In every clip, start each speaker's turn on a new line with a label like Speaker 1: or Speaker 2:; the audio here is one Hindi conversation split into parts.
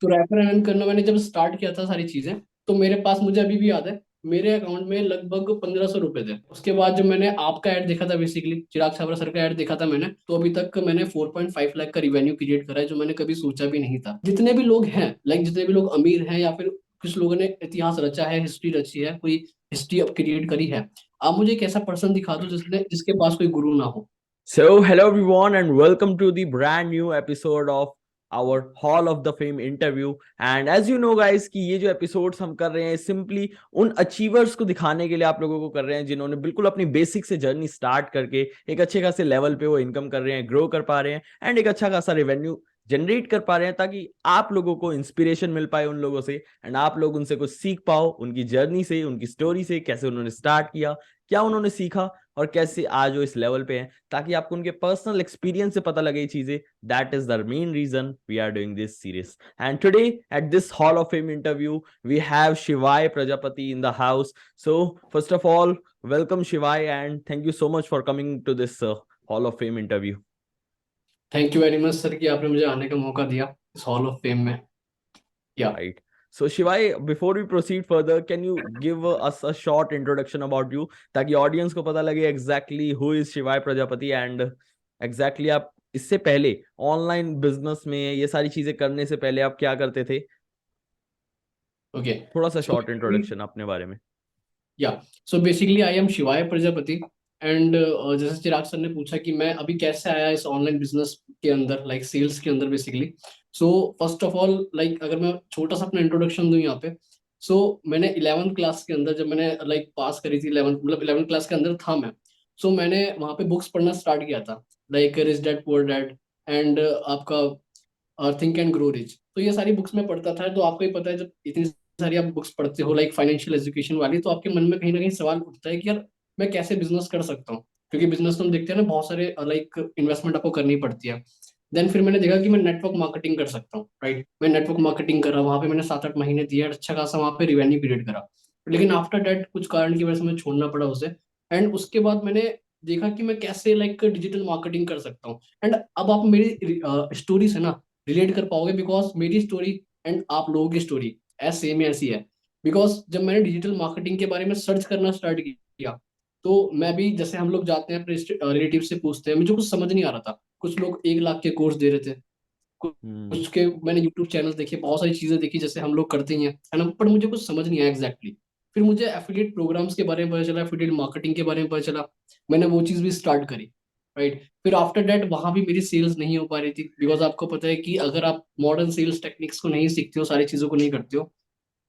Speaker 1: तो रेफर अर्न करना मैंने जब स्टार्ट किया था सारी चीजें, तो मेरे पास, मुझे अभी भी याद है, मेरे अकाउंट में लगभग 1500 रुपए थे। उसके बाद जब मैंने आपका ऐड देखा था, बेसिकली चिराग छाबरा सर का ऐड देखा था मैंने, तो अभी तक मैंने 4.5 लाख का रिवेन्यू क्रिएट करा है, जो मैंने कभी सोचा भी नहीं था। जितने भी लोग हैं, लाइक जितने भी लोग अमीर हैं, या फिर कुछ लोगों ने इतिहास रचा है, हिस्ट्री रची है, कोई हिस्ट्री अब क्रिएट करी है, आप मुझे एक ऐसा पर्सन दिखा दो जिसके पास कोई गुरु ना हो।
Speaker 2: So, hello everyone, and welcome to the brand new episode of our Hall of the Fame interview. And as you know, guys, कि ये जो एपिसोड्स हम कर रहे हैं सिंपली उन अचीवर्स को दिखाने के लिए आप लोगों को कर रहे हैं जिन्होंने बिल्कुल अपनी बेसिक से जर्नी स्टार्ट करके एक अच्छे खासे लेवल पे वो इनकम कर रहे हैं, ग्रो कर पा रहे हैं एंड एक अच्छा खासा रेवेन्यू जनरेट कर पा रहे हैं, ताकि आप लोगों को इंस्पिरेशन मिल पाए उन लोगों से एंड आप लोग उनसे कुछ सीख पाओ, उनकी जर्नी से, उनकी स्टोरी से, कैसे उन्होंने स्टार्ट किया, क्या उन्होंने सीखा और कैसे आज वो इस लेवल पे हैं, ताकि आपको उनके पर्सनल एक्सपीरियंस से पता लगे ये चीजें. That is the main reason we are doing this series. And today at this hall of fame interview we have Shivay Prajapati in the house. So first of all, welcome Shivay and thank you so much for coming to this hall of fame interview.
Speaker 1: Thank you very much sir कि आपने मुझे आने का मौका दिया इस हॉल ऑफ फेम में। या
Speaker 2: Right. So Shivai, before we proceed further, can you give us a short introduction about you, ताकि ऑडियंस को पता लगे exactly who is शिवाय प्रजापति and exactly आप इससे पहले ऑनलाइन बिजनेस में ये सारी चीजें करने से पहले आप क्या करते थे?
Speaker 1: ओके।
Speaker 2: थोड़ा सा
Speaker 1: सो
Speaker 2: शॉर्ट इंट्रोडक्शन अपने बारे में.
Speaker 1: या सो बेसिकली आई एम शिवाय प्रजापति। एंड जैसे चिराग सर ने पूछा कि मैं अभी कैसे आया इस ऑनलाइन बिजनेस के अंदर, लाइक सेल्स के अंदर basically. So first of all, like अगर मैं छोटा सा अपना इंट्रोडक्शन दूं यहाँ पे, सो मैंने 11th क्लास के अंदर, जब मैंने लाइक पास करी थी 11th, मतलब 11th क्लास के अंदर था मैं। सो मैंने वहाँ पे बुक्स पढ़ना स्टार्ट किया था, like rich dad poor dad, and आपका थिंक एंड ग्रो रिच। तो ये सारी बुक्स में पढ़ता था। तो आपको ही पता है, जब इतनी सारी आप बुक्स पढ़ते हो लाइक फाइनेंशियल एजुकेशन वाली, तो आपके मन में कहीं ना कहीं सवाल उठता है कि यार मैं कैसे बिजनेस कर सकता हूँ, क्योंकि बिजनेस तो हम देखते हैं ना, बहुत सारे लाइक इन्वेस्टमेंट आपको करनी पड़ती है। देन फिर मैंने देखा कि मैं नेटवर्क मार्केटिंग कर सकता हूँ, राइट। मैं नेटवर्क मार्केटिंग करा, वहाँ पे मैंने 7-8 महीने दिए, अच्छा खासा वहाँ पे रिवेन्यू क्रिएट करा। लेकिन आफ्टर डेट कुछ कारण की वजह से मैं छोड़ना पड़ा उसे। एंड उसके बाद मैंने देखा कि मैं कैसे लाइक डिजिटल मार्केटिंग कर सकता हूँ। एंड अब आप मेरी स्टोरी से ना रिलेट कर पाओगे, बिकॉज मेरी स्टोरी एंड आप लोगों की स्टोरी ऐसे सेम ऐसी है। बिकॉज जब मैंने डिजिटल मार्केटिंग के बारे में सर्च करना स्टार्ट किया, तो मैं भी, जैसे हम लोग जाते हैं अपने रिलेटिव से पूछते हैं, मुझे कुछ समझ नहीं आ रहा था। कुछ लोग 1 लाख के कोर्स दे रहे थे, कुछ
Speaker 2: हम्म.
Speaker 1: कुछ के मैंने यूट्यूब चैनल देखे, बहुत सारी चीजें देखी जैसे हम लोग करते ही हैं, है ना, पर मुझे कुछ समझ नहीं आया एग्जैक्टली। फिर मुझे एफिलिएट प्रोग्राम्स के बारे में पता चला, एफिलिएट मार्केटिंग के बारे में पता चला। मैंने वो चीज भी स्टार्ट करी, राइट। फिर आफ्टर दैट वहां भी मेरी सेल्स नहीं हो पा रही थी, बिकॉज आपको पता है कि अगर आप मॉडर्न सेल्स टेक्निक्स को नहीं सीखते हो, सारी चीजों को नहीं करते हो,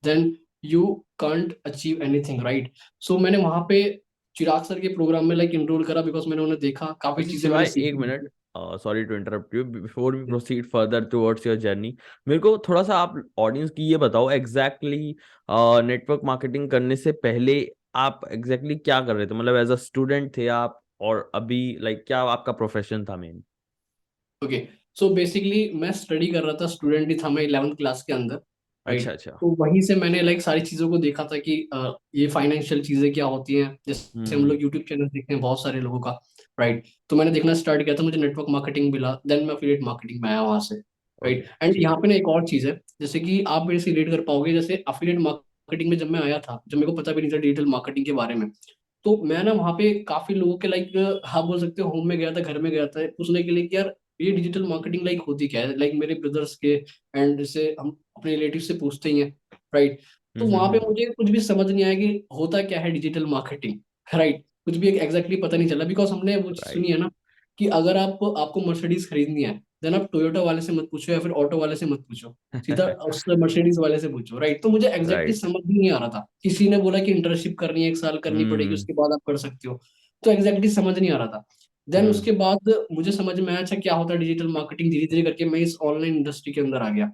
Speaker 1: then you can't achieve anything, right. So मैंने वहां पे चिराग सर के प्रोग्राम में लाइक इनरोल करा, बिकॉज मैंने उन्हें देखा, काफी
Speaker 2: अच्छा
Speaker 1: चीजें मैंने
Speaker 2: शिवाय, एक
Speaker 1: सीखी।
Speaker 2: Minute. Sorry to interrupt you. Before we proceed further towards your journey, मेरे को थोड़ा सा आप ऑडियंस की ये बताओ एग्जैक्टली नेटवर्क मार्केटिंग करने से पहले आप एग्जैक्टली क्या कर रहे थे, मतलब एज अ स्टूडेंट थे आप, और अभी लाइक क्या आपका प्रोफेशन था मेन?
Speaker 1: ओके। सो बेसिकली मैं स्टडी कर रहा था, स्टूडेंट ही था मैं 11th क्लास के अंदर,
Speaker 2: अच्छा
Speaker 1: राइट।
Speaker 2: अच्छा.
Speaker 1: तो वहीं से मैंने लाइक सारी चीज़ों को देखा था कि ये फाइनेंशियल चीज़ें क्या होती हैं, जैसे हम
Speaker 2: हम्म.
Speaker 1: लोग यूट्यूब चैनल देखते हैं बहुत सारे लोगों का, राइट। तो मैंने देखना स्टार्ट किया था, मुझे नेटवर्क मार्केटिंग मिला, देन मैं अफिलिएट मार्केटिंग में आया वहाँ से, राइट।
Speaker 2: ओके
Speaker 1: एंड
Speaker 2: ठीक
Speaker 1: यहाँ
Speaker 2: है.
Speaker 1: पे ना एक और चीज़ है, जैसे कि आप मेरे से रिलेट कर पाओगे, जैसे अफिलिएट मार्केटिंग में जब मैं आया था, जब मेरे को पता भी नहीं था डिजिटल मार्केटिंग के बारे में, तो मैं ना वहाँ पे काफी लोगों के लाइक, हाँ बोल सकते हो, होम में गया था, घर में गया था पूछने के लिए कि यार ये डिजिटल मार्केटिंग लाइक होती क्या है, लाइक मेरे ब्रदर्स के एंड जैसे हम अपने रिलेटिव से पूछते ही हैं, राइट। तो वहां पे
Speaker 2: हम्म.
Speaker 1: मुझे कुछ भी समझ नहीं आया कि होता क्या है डिजिटल मार्केटिंग, राइट। कुछ भी एग्जैक्टली पता नहीं चला, बिकॉज हमने वो चीज सुनी
Speaker 2: राइट.
Speaker 1: है ना कि अगर आपको मर्सिडीज खरीदनी है, देन आप टोयोटा वाले से मत पूछो या फिर ऑटो वाले से मत पूछो, सीधा उस मर्सिडीज वाले से पूछो, राइट। तो मुझे एग्जैक्टली
Speaker 2: राइट.
Speaker 1: समझ ही नहीं आ रहा था। किसी ने बोला कि इंटर्नशिप करनी है, 1 साल करनी पड़ेगी,
Speaker 2: हम्म.
Speaker 1: उसके बाद आप कर सकते हो। तो एग्जैक्टली समझ नहीं आ रहा था। देन
Speaker 2: हम्म.
Speaker 1: उसके बाद मुझे समझ में आया, अच्छा क्या होता है डिजिटल मार्केटिंग, धीरे धीरे करके मैं इस ऑनलाइन इंडस्ट्री के अंदर आ गया।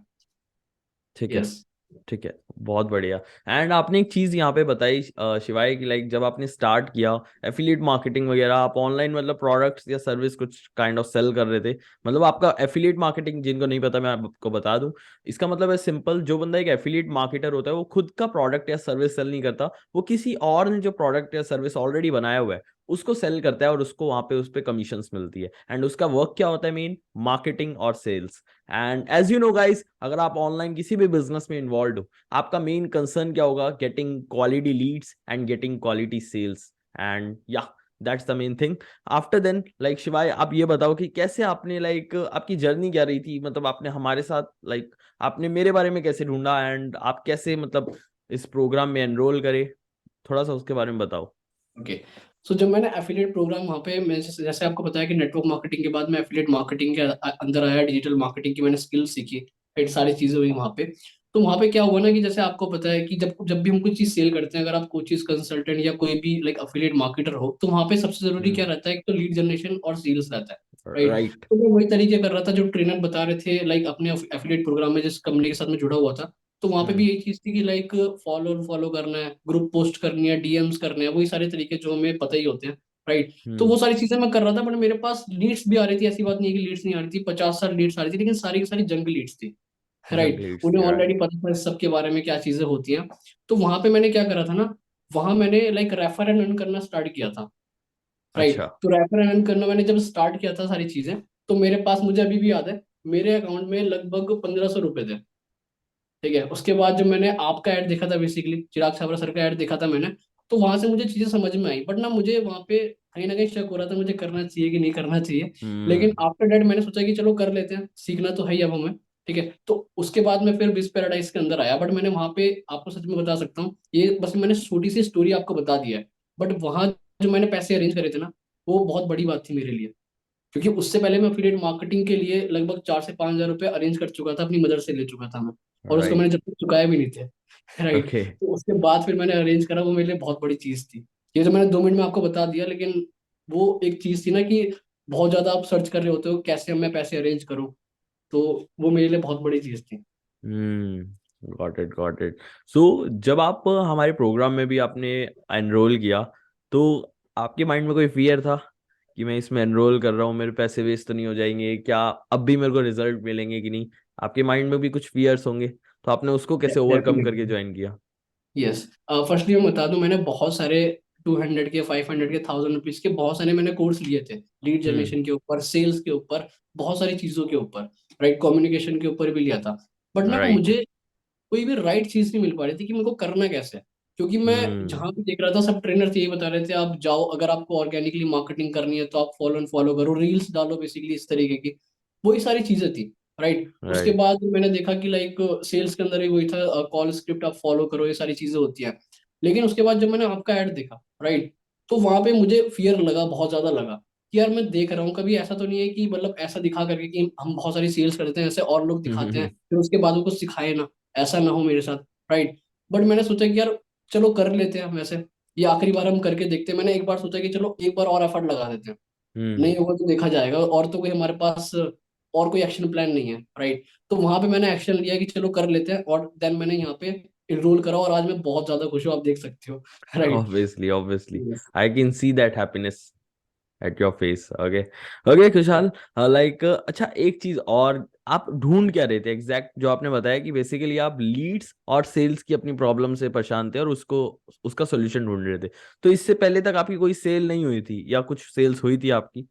Speaker 2: ठीक है.
Speaker 1: यस।
Speaker 2: ठीक है. बहुत बढ़िया. एंड आपने एक चीज यहाँ पे बताई शिवाय की, लाइक जब आपने स्टार्ट किया एफिलिएट मार्केटिंग वगैरह, आप ऑनलाइन मतलब प्रोडक्ट्स या सर्विस कुछ काइंड ऑफ सेल कर रहे थे. मतलब आपका एफिलिएट मार्केटिंग, जिनको नहीं पता मैं आपको बता दूं, इसका मतलब है सिंपल, जो बंदा एक एफिलिएट मार्केटर होता है वो खुद का प्रोडक्ट या सर्विस सेल नहीं करता, वो किसी और ने जो प्रोडक्ट या सर्विस ऑलरेडी बनाया हुआ है उसको सेल करता है और उसको वहां पे उस पे कमीशंस मिलती है। एंड उसका वर्क क्या होता है? मेन मार्केटिंग और sales. And as you know guys, अगर आप ऑनलाइन किसी भी बिजनेस में इन्वॉल्व हो, आपका मेन कंसर्न क्या होगा? Getting quality leads and getting quality sales. And yeah that's the main thing. After then like Shivay, आप ये बताओ कि कैसे आपने लाइक आपकी जर्नी क्या रही थी? मतलब आपने हमारे साथ लाइक आपने मेरे बारे में कैसे ढूंढा, एंड आप कैसे मतलब इस प्रोग्राम में एनरोल करे? थोड़ा सा उसके बारे में बताओ।
Speaker 1: ओके। सो जब मैंने एफिलिएट प्रोग्राम वहाँ पे, मैं जैसे आपको बताया कि नेटवर्क मार्केटिंग के बाद मैं एफिलिएट मार्केटिंग के अंदर आया, डिजिटल मार्केटिंग की मैंने स्किल सीखी, फिर सारी चीज़ें हुई वहाँ पे। तो वहाँ पे क्या हुआ ना कि जैसे आपको पता है कि जब जब भी हम कोई चीज़ सेल करते हैं, अगर आप कोई चीज़ कंसल्टेंट या कोई भी लाइक एफिलिएट मार्केटर हो, तो वहाँ पे सबसे जरूरी क्या
Speaker 2: हम्म।
Speaker 1: रहता है? एक तो लीड जनरेशन और सेल्स रहता है, राइट?
Speaker 2: राइट।
Speaker 1: तो मैं वही तरीके कर रहा था जो ट्रेनर बता रहे थे, लाइक अपने एफिलिएट प्रोग्राम में जिस कंपनी के साथ मैं जुड़ा हुआ था। तो वहाँ पे भी
Speaker 2: हम्म।
Speaker 1: यही चीज़ थी कि लाइक फॉलो फॉलो करना है, ग्रुप पोस्ट करनी है, डीएम्स करने हैं, वही सारे तरीके जो हमें पता ही होते हैं, राइट? तो
Speaker 2: हम्म।
Speaker 1: वो सारी चीजें मैं कर रहा था, बट मेरे पास लीड्स भी आ रही थी, ऐसी बात नहीं है कि लीड्स नहीं आ रही थी, 50 साल लीड्स आ रही थी, लेकिन सारी की सारी जंग लीड्स थी, राइट?
Speaker 2: जंगलीड्स
Speaker 1: उन्हें
Speaker 2: थी,
Speaker 1: ऑलरेडी
Speaker 2: राइट।
Speaker 1: पता था इस सब के बारे में क्या चीजें होती हैं। तो वहां पे मैंने क्या करा था ना, वहां मैंने लाइक रेफर एंड अर्न करना स्टार्ट किया था, राइट?
Speaker 2: अच्छा।
Speaker 1: तो रेफर एंड अर्न करना मैंने जब स्टार्ट किया था सारी चीजें, तो मेरे पास, मुझे अभी भी याद है, मेरे अकाउंट में लगभग 1500 रुपए थे, ठीक है? उसके बाद जब मैंने आपका ऐड देखा था, बेसिकली चिराग छाबरा सर का ऐड देखा था मैंने, तो वहां से मुझे चीजें समझ में आई, बट ना मुझे वहां पे कहीं ना कहीं शक हो रहा था, मुझे करना चाहिए कि नहीं करना चाहिए। लेकिन
Speaker 2: हम्म।
Speaker 1: आफ्टर डेट मैंने सोचा कि चलो कर लेते हैं, सीखना तो है ही अब हमें, ठीक है? तो उसके बाद मैं फिर बिस पैराडाइज के अंदर आया, बट मैंने वहां पे, आपको सच में बता सकता हूँ, ये बस मैंने छोटी सी स्टोरी आपको बता दिया है, बट वहां जो मैंने पैसे अरेंज करे थे ना, वो बहुत बड़ी बात थी मेरे लिए, क्योंकि उससे पहले मैं अफिलिएट मार्केटिंग के लिए लगभग 4 से 5 हजार रुपये अरेंज कर चुका था, अपनी मदर से ले चुका था मैं, और उसको मैंने
Speaker 2: राइट।
Speaker 1: जब तक चुकाया भी नहीं थे, राइट?
Speaker 2: ओके।
Speaker 1: तो उसके बाद फिर मैंने अरेंज करा, वो मेरे लिए बहुत बड़ी चीज थी। ये तो मैंने 2 मिनट में आपको बता दिया, लेकिन वो एक चीज थी ना कि बहुत ज्यादा आप सर्च कर रहे होते हो कैसे मैं पैसे अरेंज करूँ, तो वो मेरे लिए बहुत बड़ी चीज थी।
Speaker 2: Got it, got it. So जब आप हमारे प्रोग्राम में भी आपने एनरोल किया, तो आपके माइंड में कोई फियर था कि मैं इसमें एनरोल कर रहा हूँ, मेरे पैसे वेस्ट तो नहीं हो जाएंगे क्या? अब भी मेरे को रिजल्ट मिलेंगे कि नहीं? आपके माइंड में भी कुछ फियर्स होंगे, तो आपने उसको कैसे ओवरकम करके
Speaker 1: डेफिनेटली।
Speaker 2: ज्वाइन किया?
Speaker 1: यस। फर्स्टली मैं बता दूं, मैंने बहुत सारे 200 के, 500 के, 1000 रुपीज के बहुत सारे मैंने कोर्स लिए थे, लीड
Speaker 2: हम्म।
Speaker 1: जनरेशन के ऊपर, सेल्स के ऊपर, बहुत सारी चीजों के ऊपर, राइट? कम्युनिकेशन के ऊपर भी लिया था, बट ना
Speaker 2: राइट।
Speaker 1: मुझे कोई भी राइट चीज नहीं मिल पा रही थी कि मेरे को करना कैसे है। क्योंकि मैं
Speaker 2: हम्म।
Speaker 1: जहां भी देख रहा था, सब ट्रेनर थे, ये बता रहे थे आप जाओ, अगर आपको ऑर्गेनिकली मार्केटिंग करनी है तो आप फॉलो एंड फॉलो करो, रील्स डालो, बेसिकली इस तरीके की, वही सारी चीजें थी, राइट? उसके
Speaker 2: राइट।
Speaker 1: बाद मैंने देखा कि लाइक सेल्स के अंदर भी वही था, कॉल स्क्रिप्ट आप फॉलो करो, ये सारी चीजें होती हैं। लेकिन उसके बाद जब मैंने आपका ऐड देखा, राइट, तो वहां पे मुझे फियर लगा, बहुत ज्यादा लगा कि यार मैं देख रहा हूँ, कभी ऐसा तो नहीं है कि मतलब ऐसा दिखा करके कि हम बहुत सारी सेल्स करते हैं, ऐसे और लोग दिखाते हैं, फिर उसके बाद वो कुछ सिखाए ना, ऐसा ना हो मेरे साथ, राइट? बट मैंने सोचा कि यार चलो कर लेते हैं वैसे, ये आखिरी बार हम करके देखते हैं। मैंने एक बार सोचा कि चलो एक बार और एफर्ट लगा देते हैं,
Speaker 2: हम्म।
Speaker 1: नहीं होगा तो देखा जाएगा, और तो कोई हमारे पास और कोई एक्शन प्लान नहीं है, राइट? तो वहां पे मैंने एक्शन लिया कि चलो कर लेते हैं, और देन मैंने यहाँ पे इनरोल करा, और आज मैं बहुत ज्यादा खुश हूँ, आप देख सकते हो, right?
Speaker 2: Obviously, obviously, I can see that happiness at your face. Okay. Okay खुशहाल, लाइक अच्छा एक चीज और, आप ढूंढ क्या रहे थे एग्जैक्ट? जो आपने बताया कि बेसिकली आप लीड्स और सेल्स की अपनी प्रॉब्लम से परेशान थे और उसको उसका सॉल्यूशन ढूंढ रहे थे। तो इससे पहले तक आपकी कोई सेल नहीं हुई थी या कुछ सेल्स हुई थी आपकी,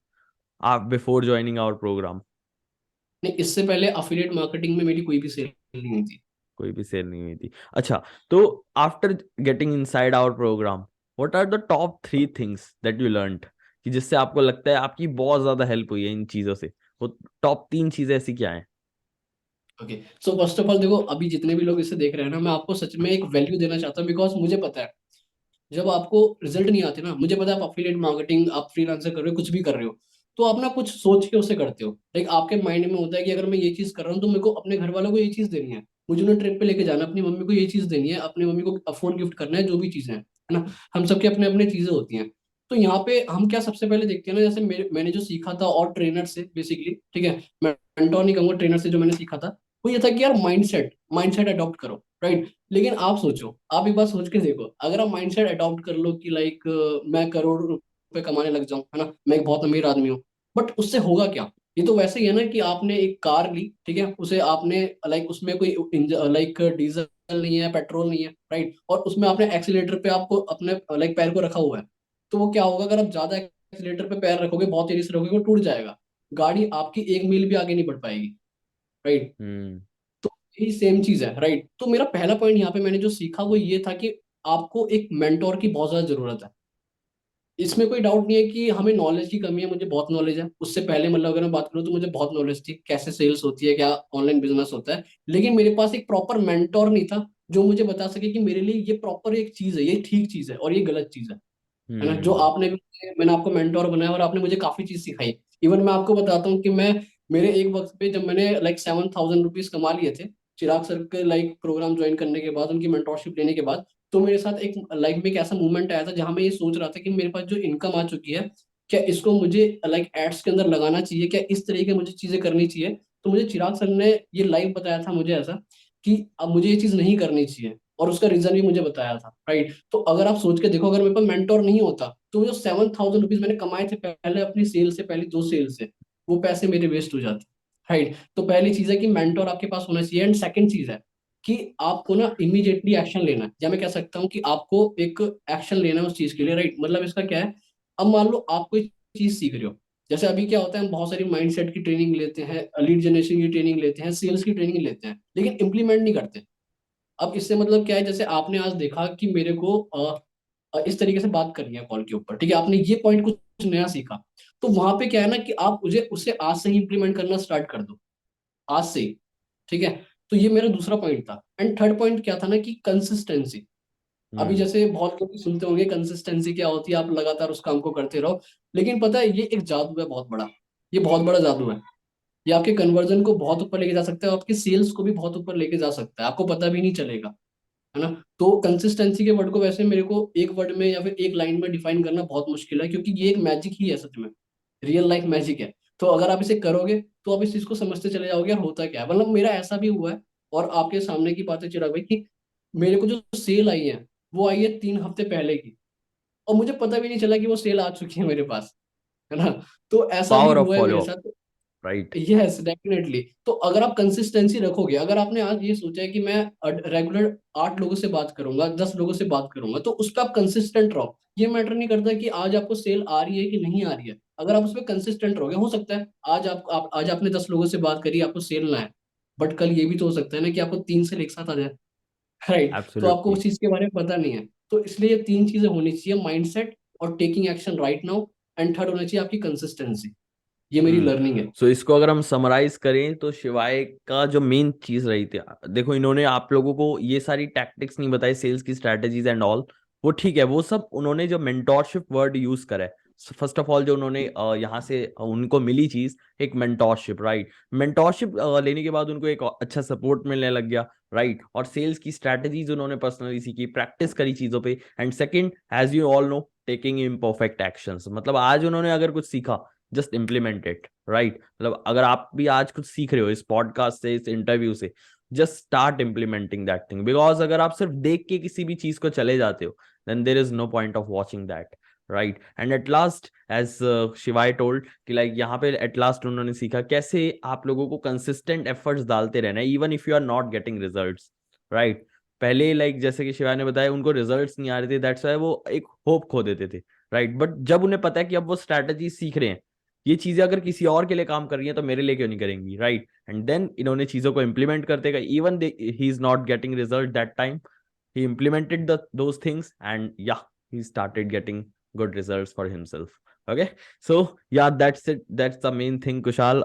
Speaker 2: आप बिफोर ज्वाइनिंग आवर प्रोग्राम?
Speaker 1: नहीं, इससे पहले अफिलिएट मार्केटिंग में मेरी कोई भी सेल नहीं हुई थी।
Speaker 2: कोई भी सेल नहीं हुई थी। अच्छा। तो after getting inside our program, what are the top 3 things that you learned, कि जिससे आपको लगता है आपकी बहुत ज्यादा हेल्प हुई है इन चीजों से? वो टॉप 3 चीजें ऐसी क्या है?
Speaker 1: Okay. So first of all देखो, अभी जितने भी लोग इसे देख रहे हैं ना, मैं आपको सच में एक वैल्यू देना चाहता हूँ, बिकॉज मुझे पता है जब आपको रिजल्ट नहीं आते ना, मुझे पता है आप अफिलिएट मार्केटिंग, आप फ्रीलांसर कर रहे हो, कुछ भी कर रहे हो, तो आप ना कुछ सोच के उसे करते हो, लाइक आपके माइंड में होता है कि अगर मैं ये चीज कर रहा हूँ तो मेरे को अपने घर वालों को ये चीज देनी है, मुझे उन्हें ट्रिप पे लेके जाना है, अपनी मम्मी को ये चीज देनी है, अपनी मम्मी को फोन गिफ्ट करना है, जो भी चीजें हैं, है ना? हम सबके अपने अपने चीजें होती हैं। तो यहाँ पे हम क्या सबसे पहले देखते हैं ना, जैसे मैंने जो सीखा था और ट्रेनर से, बेसिकली, ठीक है, मैं मेंटोर नहीं कहूंगा, ट्रेनर से जो मैंने सीखा था, वो ये था कि यार माइंडसेट माइंडसेट अडॉप्ट करो, राइट? लेकिन आप सोचो, आप एक बार सोच के देखो, अगर आप माइंडसेट अडॉप्ट कर लो कि लाइक मैं करोड़ रुपए कमाने लग जाऊं, है ना, मैं एक बहुत अमीर आदमी हूँ, बट उससे होगा क्या? ये तो वैसे ही है ना कि आपने एक कार ली, ठीक है, उसे आपने लाइक उसमें कोई लाइक डीजल नहीं है, पेट्रोल नहीं है, राइट? और उसमें आपने एक्सीलेटर पे आपको अपने लाइक पैर को रखा हुआ है, तो वो क्या होगा, अगर आप ज्यादा एक्सीलेटर पे पैर रखोगे, बहुत तेजी से रखोगे, वो टूट जाएगा, गाड़ी आपकी 1 मील भी आगे नहीं बढ़ पाएगी, राइट।
Speaker 2: हम्म।
Speaker 1: तो यही सेम चीज है, राइट। तो मेरा पहला पॉइंट यहाँ पे मैंने जो सीखा वो ये था कि आपको एक मेंटोर की बहुत ज्यादा जरूरत है। इसमें कोई डाउट नहीं है कि हमें नॉलेज की कमी है, मुझे बहुत नॉलेज है, उससे पहले मतलब अगर मैं बात करूँ तो मुझे बहुत नॉलेज थी, कैसे सेल्स होती है, क्या ऑनलाइन बिजनेस होता है, लेकिन मेरे पास एक प्रॉपर मेंटोर नहीं था जो मुझे बता सके कि मेरे लिए ये प्रॉपर एक चीज है, ये ठीक चीज है और ये गलत चीज है ना। जो
Speaker 2: हम्म।
Speaker 1: आपने भी, मैंने आपको मेंटोर बनाया और आपने मुझे काफी चीज सिखाई। इवन मैं आपको बताता हूँ कि मैं, मेरे एक वक्त पे जब मैंने लाइक 7,000 रुपीज कमा लिए थे चिराग सर के लाइक प्रोग्राम ज्वाइन करने के बाद, उनकी मेंटोरशिप लेने के बाद, तो मेरे साथ एक लाइफ में एक ऐसा मूवमेंट आया था जहां मैं ये सोच रहा था कि मेरे पास जो इनकम आ चुकी है, क्या इसको मुझे लाइक एड्स के अंदर लगाना चाहिए, क्या इस तरीके की मुझे चीजें करनी चाहिए। तो मुझे चिराग सर ने ये लाइव बताया था मुझे ऐसा कि अब मुझे ये चीज नहीं करनी चाहिए, और उसका रीजन भी मुझे बताया था, राइट। तो अगर आप सोच के देखो, अगर मेरे पास मेंटोर नहीं होता तो जो 7,000 रुपीज मैंने कमाए थे पहले अपनी सेल से, पहली 2 सेल से, वो पैसे मेरे वेस्ट हो जाते, राइट। तो पहली चीज है कि मेंटोर आपके पास होना चाहिए, एंड सेकंड चीज है कि आपको ना इमीडिएटली एक्शन लेना है, या मैं कह सकता हूँ कि आपको एक एक्शन लेना है उस चीज के लिए, राइट। मतलब इसका क्या है, अब मान लो आप कोई चीज सीख रहे हो, जैसे अभी क्या होता है, हम बहुत सारी माइंडसेट की ट्रेनिंग लेते हैं, लीड जनरेशन की ट्रेनिंग लेते हैं, सेल्स की ट्रेनिंग लेते हैं, लेकिन इंप्लीमेंट नहीं करते। अब इससे मतलब क्या है, जैसे आपने आज देखा कि मेरे को इस तरीके से बात करनी है कॉल के ऊपर, ठीक है, आपने ये पॉइंट कुछ नया सीखा, तो वहां पे क्या है ना कि आप मुझे उसे आज से ही इंप्लीमेंट करना स्टार्ट कर दो, आज से ही, ठीक है। तो ये मेरा दूसरा पॉइंट था। एंड थर्ड पॉइंट क्या था ना कि कंसिस्टेंसी। अभी
Speaker 2: हम्म।
Speaker 1: जैसे बहुत लोग सुनते होंगे कंसिस्टेंसी क्या होती है, आप लगातार उस काम को करते रहो, लेकिन पता है ये एक जादू है बहुत बड़ा, ये बहुत बड़ा जादू है। ये आपके कन्वर्जन को बहुत ऊपर लेके जा सकता है, आपके सेल्स को भी बहुत ऊपर लेके जा सकता है, आपको पता भी नहीं चलेगा, है ना। तो कंसिस्टेंसी के वर्ड को वैसे मेरे को एक वर्ड में या फिर एक लाइन में डिफाइन करना बहुत मुश्किल है, क्योंकि ये एक मैजिक ही है सच में, रियल लाइफ मैजिक है। तो अगर आप इसे करोगे तो आप इस चीज को समझते चले जाओगे यार होता क्या है, मतलब मेरा ऐसा भी हुआ है। और आपके सामने की बात है चिराग भाई कि मेरे को जो सेल आई है वो आई है 3 हफ्ते पहले की, और मुझे पता भी नहीं चला कि वो सेल आ चुकी है मेरे पास, है ना। तो ऐसा भी
Speaker 2: पावर ऑफ
Speaker 1: हुआ है
Speaker 2: फॉलो
Speaker 1: मेरे
Speaker 2: अप।
Speaker 1: साथ।
Speaker 2: राइट।
Speaker 1: Yes definitely. तो अगर आप कंसिस्टेंसी रखोगे, अगर आपने आज ये सोचा है कि मैं रेगुलर 8 लोगों से बात करूंगा, 10 लोगों से बात करूंगा, तो उस पर आप कंसिस्टेंट रहो। ये मैटर नहीं करता कि आज आपको सेल आ रही है कि नहीं आ रही है, अगर आप उस पर कंसिस्टेंट रहोगे, हो सकता है आज आज आपने 10 लोगों से बात करी, आपको सेल ना है, बट कल ये भी तो हो सकता है ना कि आपको 3 सेल एक साथ आ जाए, राइट। तो आपको
Speaker 2: एब्सोल्युटली।
Speaker 1: उस चीज के बारे में पता नहीं है। तो इसलिए ये 3 चीजें होनी चाहिए, माइंडसेट और taking action right now, and third होना चाहिए आपकी कंसिस्टेंसी। ये मेरी
Speaker 2: हम्म।
Speaker 1: लर्निंग है।
Speaker 2: सो इसको अगर हम समराइज करें तो शिवाय का जो मेन चीज रही थी, देखो इन्होंने आप लोगों को ये सारी टैक्टिक्स नहीं बताई, सेल्स की स्ट्रैटेजीज एंड ऑल, वो ठीक है, वो सब उन्होंने जो मेंटोरशिप वर्ड यूज करा है, फर्स्ट ऑफ ऑल जो उन्होंने यहाँ से उनको मिली चीज, एक मेंटोरशिप, राइट। मेंटोरशिप लेने के बाद उनको एक अच्छा सपोर्ट मिलने लग गया, राइट। और सेल्स की स्ट्रैटेजीज उन्होंने पर्सनली सीखी, प्रैक्टिस करी चीजों पे, and second, as you all know, taking imperfect actions, मतलब आज उन्होंने अगर कुछ सीखा, जस्ट इम्प्लीमेंट इट, राइट। मतलब अगर आप भी आज कुछ सीख रहे हो इस पॉडकास्ट से, इस इंटरव्यू से, just start implementing that thing, because अगर आप सिर्फ देख के किसी भी चीज को चले जाते हो, then there is no point of watching that, right. And at last, as Shivay told कि लाइक यहाँ पे एट लास्ट उन्होंने सीखा कैसे आप लोगों को कंसिस्टेंट एफर्ट्स डालते रहना है, even if you are not getting results, right. पहले लाइक जैसे कि शिवाय ने बताया, उनको रिजल्ट्स नहीं आ रहे थे, दैट्स वाई वो एक होप खो देते थे, राइट। बट जब उन्हें पता है कि अब वो स्ट्रैटेजी सीख रहे हैं, ये चीजें अगर किसी और के लिए काम कर रही हैं तो मेरे लिए क्यों नहीं करेंगी, राइट। एंड देन इन्होंने चीजों को इंप्लीमेंट करते गए, even he is not getting result that time, he implemented those things, and yeah, he started getting good results for himself. Okay, so yeah, that's it, that's the main thing, Kushal.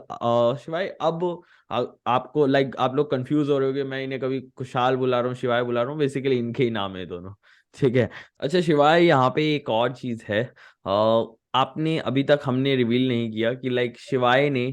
Speaker 2: Shivay अब आपको लाइक आप लोग कंफ्यूज हो रहे होगे, मैं इन्हें कभी कुशाल बुला रहा हूँ, शिवाय बुला रहा हूँ, बेसिकली इनके ही नाम है दोनों, ठीक है। अच्छा शिवाय, यहाँ पे एक और चीज है, आपने अभी तक हमने रिवील नहीं किया कि लाइक शिवाय ने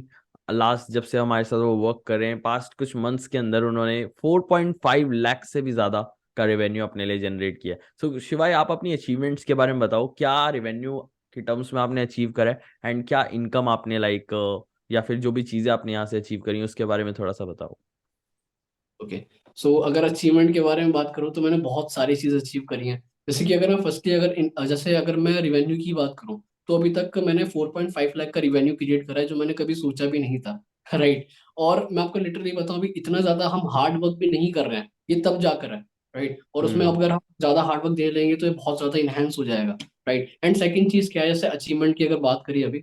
Speaker 2: लास्ट जब से हमारे साथ वो वर्क कर रहे हैं, पास्ट कुछ मंथ्स के अंदर उन्होंने 4.5 लाख से भी ज्यादा का रेवेन्यू अपने लिए जनरेट किया है। सो शिवाय, आप अपनी अचीवमेंट्स के बारे में बताओ, क्या रेवेन्यू के टर्म्स में आपने अचीव करा है, एंड क्या इनकम आपने लाइक, या फिर जो भी चीजें आपने यहाँ से अचीव करी हैं, उसके बारे में थोड़ा सा बताओ।
Speaker 1: ओके। सो अगर अचीवमेंट के बारे में बात करूँ तो मैंने बहुत सारी चीज़ अचीव करी हैं। जैसे कि अगर मैं फर्स्टली जैसे अगर मैं रिवेन्यू की बात करूँ, तो अभी तक मैंने 4.5 लाख का रिवेन्यू क्रिएट करा है, जो मैंने कभी सोचा भी नहीं था, राइट। और मैं आपको लिटरली बताऊं, अभी इतना ज़्यादा हम हार्ड वर्क भी नहीं कर रहे हैं, ये तब जाकर है, राइट। और उसमें
Speaker 2: हम्म।
Speaker 1: अगर हम ज़्यादा हार्ड वर्क दे लेंगे तो ये बहुत ज़्यादा इनहेंस हो जाएगा। राइट। एंड सेकंड चीज क्या है, जैसे अचीवमेंट की अगर बात करी अभी,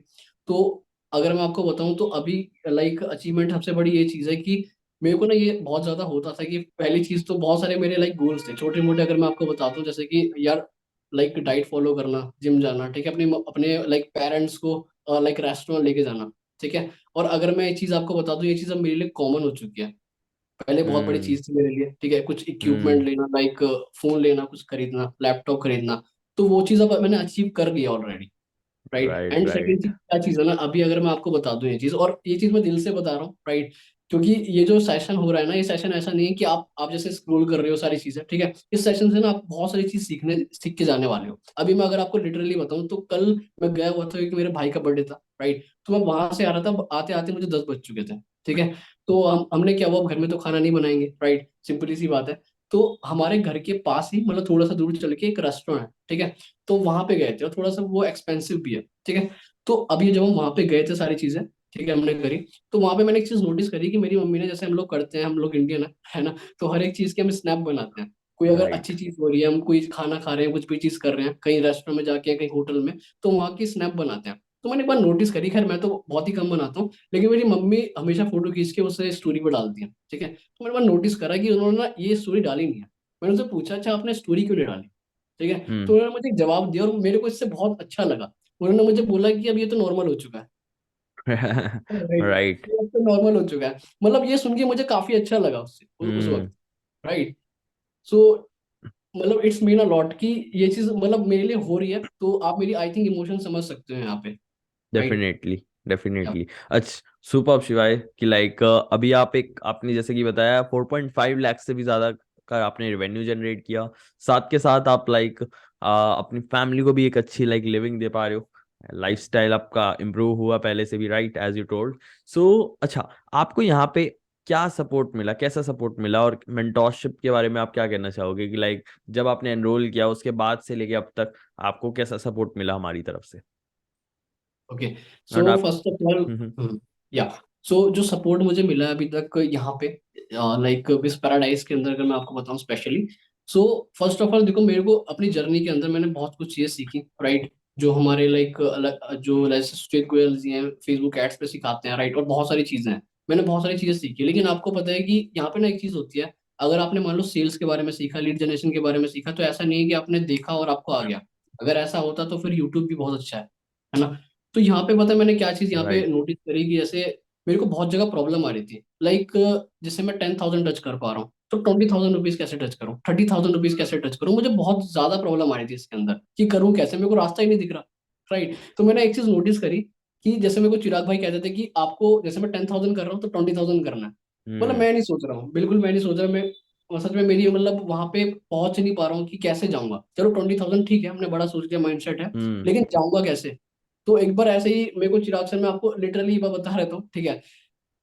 Speaker 1: तो अगर मैं आपको बताऊं तो अभी लाइक अचीवमेंट सबसे बड़ी ये चीज है कि मेरे को ना ये बहुत ज्यादा होता था कि पहली चीज तो बहुत सारे मेरे लाइक गोल्स थे छोटे मोटे, अगर मैं आपको बताता हूँ जैसे कि यार लाइक डाइट फॉलो करना, जिम जाना, ठीक है, अपने अपने लाइक पेरेंट्स को लाइक रेस्टोरेंट लेके जाना, ठीक है। और अगर मैं ये चीज आपको बता दूं, ये चीज अब मेरे लिए कॉमन हो चुकी है। पहले बहुत बड़ी
Speaker 2: हम्म।
Speaker 1: चीज थी मेरे लिए, ठीक है, कुछ इक्विपमेंट
Speaker 2: हम्म।
Speaker 1: लेना, लाइक फोन लेना, कुछ खरीदना, लैपटॉप खरीदना, तो वो चीज अब मैंने अचीव कर लिया already, right.
Speaker 2: Right.
Speaker 1: And second
Speaker 2: right.
Speaker 1: चीज क्या चीज है ना, अभी अगर मैं आपको बता दूं ये चीज, और ये चीज मैं दिल से बता रहा हूँ, राइट, क्योंकि ये जो सेशन हो रहा है ना, ये सेशन ऐसा नहीं है कि आप जैसे स्क्रोल कर रहे हो सारी चीजें, ठीक है, इस सेशन से ना आप बहुत सारी चीज सीख के जाने वाले हो। अभी मैं अगर आपको लिटरली बताऊं तो कल मैं गया हुआ था, क्योंकि मेरे भाई का बर्थडे था, राइट, तो मैं वहां से आ रहा था, आते आते मुझे 10 बज चुके थे, ठीक है। तो हमने क्या हुआ, घर में तो खाना नहीं बनाएंगे, राइट, सिंपली सी बात है। तो हमारे घर के पास ही, मतलब थोड़ा सा दूर चल के एक रेस्टोरेंट है, ठीक है, तो वहां पे गए थे, और थोड़ा सा वो एक्सपेंसिव भी है, ठीक है। तो अभी जब हम वहां पे गए थे, सारी चीजें ठीक है हमने करी, तो वहां पे मैंने एक चीज नोटिस करी कि मेरी मम्मी ने, जैसे हम लोग करते हैं, हम लोग इंडियन है ना, तो हर एक चीज के हम स्नैप बनाते हैं। कोई अगर
Speaker 2: राइट।
Speaker 1: अच्छी चीज हो रही है, हम कोई खाना खा रहे हैं, कुछ भी चीज कर रहे हैं, कहीं रेस्टोरेंट में जाके, कहीं होटल में, तो वहाँ की स्नैप बनाते हैं। तो मैंने एक बार नोटिस करी, खैर मैं तो बहुत ही कम बनाता हूँ, लेकिन मेरी मम्मी हमेशा फोटो खींच के उसे स्टोरी पर डालती है, ठीक है। तो मैंने एक बार नोटिस करा कि उन्होंने ना ये स्टोरी डाली नहीं है। मैंने उनसे पूछा, अच्छा आपने स्टोरी क्यों नहीं डाली, ठीक है। तो
Speaker 2: हम्म।
Speaker 1: उन्होंने मुझे एक जवाब दिया, और मेरे को इससे बहुत अच्छा लगा। उन्होंने मुझे बोला कि अब ये तो नॉर्मल हो चुका है, राइट,
Speaker 2: राइट।
Speaker 1: ये अब तो नॉर्मल हो चुका है। मतलब ये सुन के मुझे काफी अच्छा लगा उससे उस
Speaker 2: हम्म।
Speaker 1: वक्त, राइट। सो मतलब इट्स मीन अ लॉट कि ये चीज मतलब मेरे लिए हो रही है, तो आप मेरी आई थिंक इमोशन समझ सकते हो यहाँ पे, राइट।
Speaker 2: डेफिनेटली। डेफिनेटली। अच्छा, सुपर शिवाय कि लाइक अभी आप एक आपने जैसे कि बताया 4.5 लाख से भी ज्यादा का आपने रेवेन्यू जनरेट किया। साथ के साथ आप लाइक अपनी फैमिली को भी एक अच्छी लाइक लिविंग दे पा रहे हो। लाइफस्टाइल आपका इम्प्रूव हुआ पहले से भी, राइट, एज यू टोल्ड। सो अच्छा, आपको यहाँ पे क्या सपोर्ट मिला, कैसा सपोर्ट मिला, और मेंटोरशिप के बारे में आप क्या कहना चाहोगे कि लाइक जब आपने एनरोल किया उसके बाद से लेके अब तक आपको कैसा सपोर्ट मिला हमारी तरफ से?
Speaker 1: ओके।
Speaker 2: एंड
Speaker 1: सो
Speaker 2: आप।
Speaker 1: फर्स्ट ऑफ ऑल, या सो जो सपोर्ट मुझे मिला है अभी तक यहाँ पे, लाइक बिस पैराडाइज के अंदर, अगर मैं आपको बताऊं specially, so first of all देखो, मेरे को अपनी जर्नी के अंदर मैंने बहुत कुछ चीजें सीखी, राइट। जो हमारे लाइक जो जैसे स्ट्रीट गोयल्स हैं, फेसबुक एड्स पे सिखाते हैं, राइट, और बहुत सारी चीजें हैं। मैंने बहुत सारी चीजें सीखी, लेकिन आपको पता है कि यहाँ पे ना एक चीज होती है, अगर आपने मान लो सेल्स के बारे में सीखा, लीड जनरेशन के बारे में सीखा, तो ऐसा नहीं है कि आपने देखा और आपको आ गया। अगर ऐसा होता तो फिर यूट्यूब भी बहुत अच्छा है ना। तो यहाँ पे पता है मैंने क्या चीज यहाँ पे
Speaker 2: राइट।
Speaker 1: नोटिस करी कि जैसे मेरे को बहुत जगह प्रॉब्लम आ रही थी, लाइक जैसे मैं 10,000 टच कर पा रहा हूँ, तो 20,000 रुपीज कैसे टच करूँ, 30,000 रुपीज कैसे टच करूँ, मुझे बहुत ज्यादा प्रॉब्लम आ रही थी इसके अंदर कि करूँ कैसे, मेरे को रास्ता ही नहीं दिख रहा, राइट। तो मैंने एक चीज नोटिस करी कि जैसे मेरे को चिराग भाई कहते थे कि आपको, जैसे मैं 10,000 कर रहा हूँ तो 20,000 करना है। मतलब
Speaker 2: हम्म।
Speaker 1: मैं नहीं सोच रहा हूँ, बिल्कुल मैं नहीं सोच रहा, मैं सच में मेरी मतलब वहां पे पहुंच नहीं पा रहा हूँ कि कैसे जाऊंगा। चलो 20,000 ठीक है, हमने बड़ा सोच लिया, माइंडसेट है,
Speaker 2: हम्म।
Speaker 1: लेकिन जाऊंगा कैसे। तो एक बार ऐसे ही मेरे को चिराग सर, मैं आपको लिटरली बात बता रहता हूँ, ठीक है।